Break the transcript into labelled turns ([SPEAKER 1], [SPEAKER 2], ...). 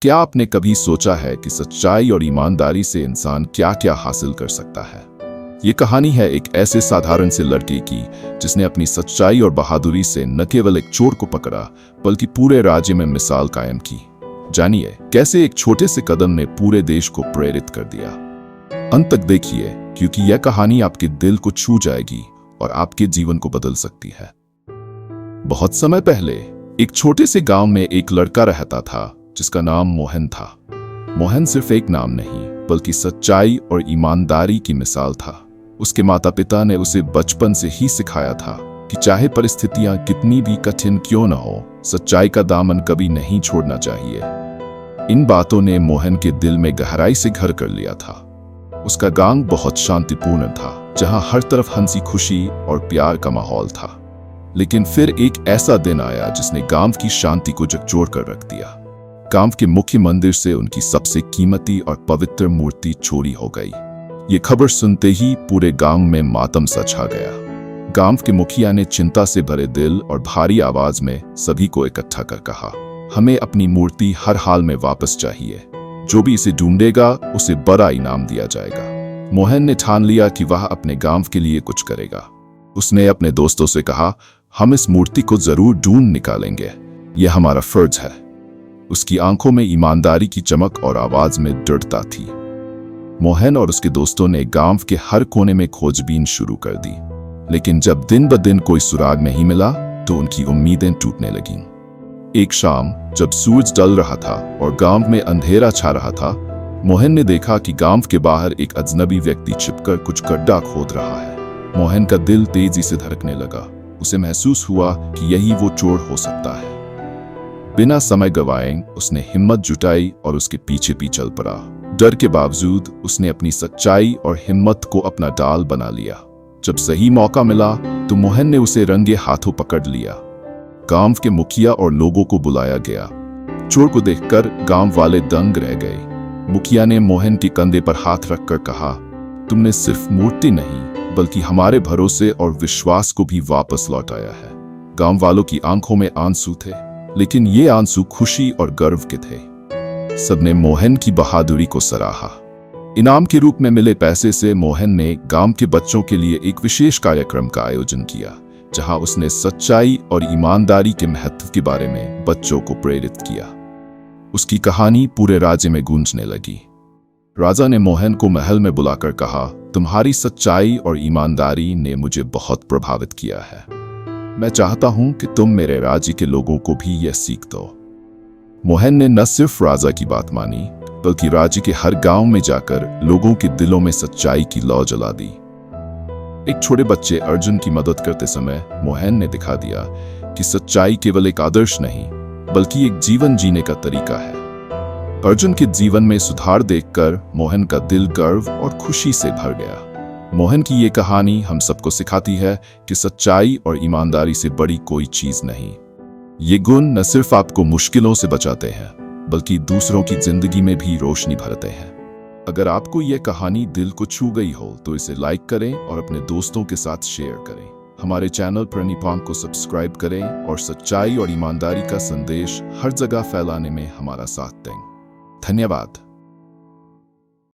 [SPEAKER 1] क्या आपने कभी सोचा है कि सच्चाई और ईमानदारी से इंसान क्या क्या हासिल कर सकता है? ये कहानी है एक ऐसे साधारण से लड़के की जिसने अपनी सच्चाई और बहादुरी से न केवल एक चोर को पकड़ा बल्कि पूरे राज्य में मिसाल कायम की। जानिए कैसे एक छोटे से कदम ने पूरे देश को प्रेरित कर दिया। अंत तक देखिए क्योंकि यह कहानी आपके दिल को छू जाएगी और आपके जीवन को बदल सकती है। बहुत समय पहले एक छोटे से गांव में एक लड़का रहता था जिसका नाम मोहन था। मोहन सिर्फ एक नाम नहीं बल्कि सच्चाई और ईमानदारी की मिसाल था। उसके माता पिता ने उसे बचपन से ही सिखाया था कि चाहे परिस्थितियां कितनी भी कठिन क्यों न हो, सच्चाई का दामन कभी नहीं छोड़ना चाहिए। इन बातों ने मोहन के दिल में गहराई से घर कर लिया था। उसका गांव बहुत शांतिपूर्ण था, जहां हर तरफ हंसी खुशी और प्यार का माहौल था। लेकिन फिर एक ऐसा दिन आया जिसने गांव की शांति को झकझोर कर रख दिया। गांव के मुख्य मंदिर से उनकी सबसे कीमती और पवित्र मूर्ति चोरी हो गई। ये खबर सुनते ही पूरे गांव में मातम सा छा गया। गांव के मुखिया ने चिंता से भरे दिल और भारी आवाज में सभी को इकट्ठा कर कहा, हमें अपनी मूर्ति हर हाल में वापस चाहिए। जो भी इसे ढूंढेगा उसे बड़ा इनाम दिया जाएगा। मोहन ने ठान लिया कि वह अपने गांव के लिए कुछ करेगा। उसने अपने दोस्तों से कहा, हम इस मूर्ति को जरूर ढूंढ निकालेंगे, यह हमारा फर्ज है। उसकी आंखों में ईमानदारी की चमक और आवाज में दृढ़ता थी। मोहन और उसके दोस्तों ने गांव के हर कोने में खोजबीन शुरू कर दी, लेकिन जब दिन ब दिन कोई सुराग नहीं मिला तो उनकी उम्मीदें टूटने लगीं। एक शाम जब सूरज ढल रहा था और गांव में अंधेरा छा रहा था, मोहन ने देखा कि गांव के बाहर एक अजनबी व्यक्ति छिपकर कुछ गड्ढा खोद रहा है। मोहन का दिल तेजी से धड़कने लगा। उसे महसूस हुआ कि यही वो चोर हो सकता है। बिना समय गवाए उसने हिम्मत जुटाई और उसके पीछे चल पड़ा। डर के बावजूद उसने अपनी सच्चाई और हिम्मत को अपना ढाल बना लिया। जब सही मौका मिला तो मोहन ने उसे रंगे हाथों पकड़ लिया। गांव के मुखिया और लोगों को बुलाया गया। चोर को देखकर गांव वाले दंग रह गए। मुखिया ने मोहन के कंधे पर हाथ रखकर कहा, तुमने सिर्फ मूर्ति नहीं बल्कि हमारे भरोसे और विश्वास को भी वापस लौटाया है। गांव वालों की आंखों में आंसू थे, लेकिन ये आंसू खुशी और गर्व के थे। सबने मोहन की बहादुरी को सराहा। इनाम के रूप में मिले पैसे से मोहन ने गांव के बच्चों के लिए एक विशेष कार्यक्रम का आयोजन किया, जहां उसने सच्चाई और ईमानदारी के महत्व के बारे में बच्चों को प्रेरित किया। उसकी कहानी पूरे राज्य में गूंजने लगी। राजा ने मोहन को महल में बुलाकर कहा, तुम्हारी सच्चाई और ईमानदारी ने मुझे बहुत प्रभावित किया है। मैं चाहता हूं कि तुम मेरे राज्य के लोगों को भी यह सीख दो। मोहन ने न सिर्फ राजा की बात मानी बल्कि राज्य के हर गांव में जाकर लोगों के दिलों में सच्चाई की लौ जला दी। एक छोटे बच्चे अर्जुन की मदद करते समय मोहन ने दिखा दिया कि सच्चाई केवल एक आदर्श नहीं बल्कि एक जीवन जीने का तरीका है। अर्जुन के जीवन में सुधार देखकर मोहन का दिल गर्व और खुशी से भर गया। मोहन की ये कहानी हम सबको सिखाती है कि सच्चाई और ईमानदारी से बड़ी कोई चीज नहीं। ये गुण न सिर्फ आपको मुश्किलों से बचाते हैं बल्कि दूसरों की जिंदगी में भी रोशनी भरते हैं। अगर आपको ये कहानी दिल को छू गई हो तो इसे लाइक करें और अपने दोस्तों के साथ शेयर करें। हमारे चैनल प्रणिपांक को सब्सक्राइब करें और सच्चाई और ईमानदारी का संदेश हर जगह फैलाने में हमारा साथ दें। धन्यवाद।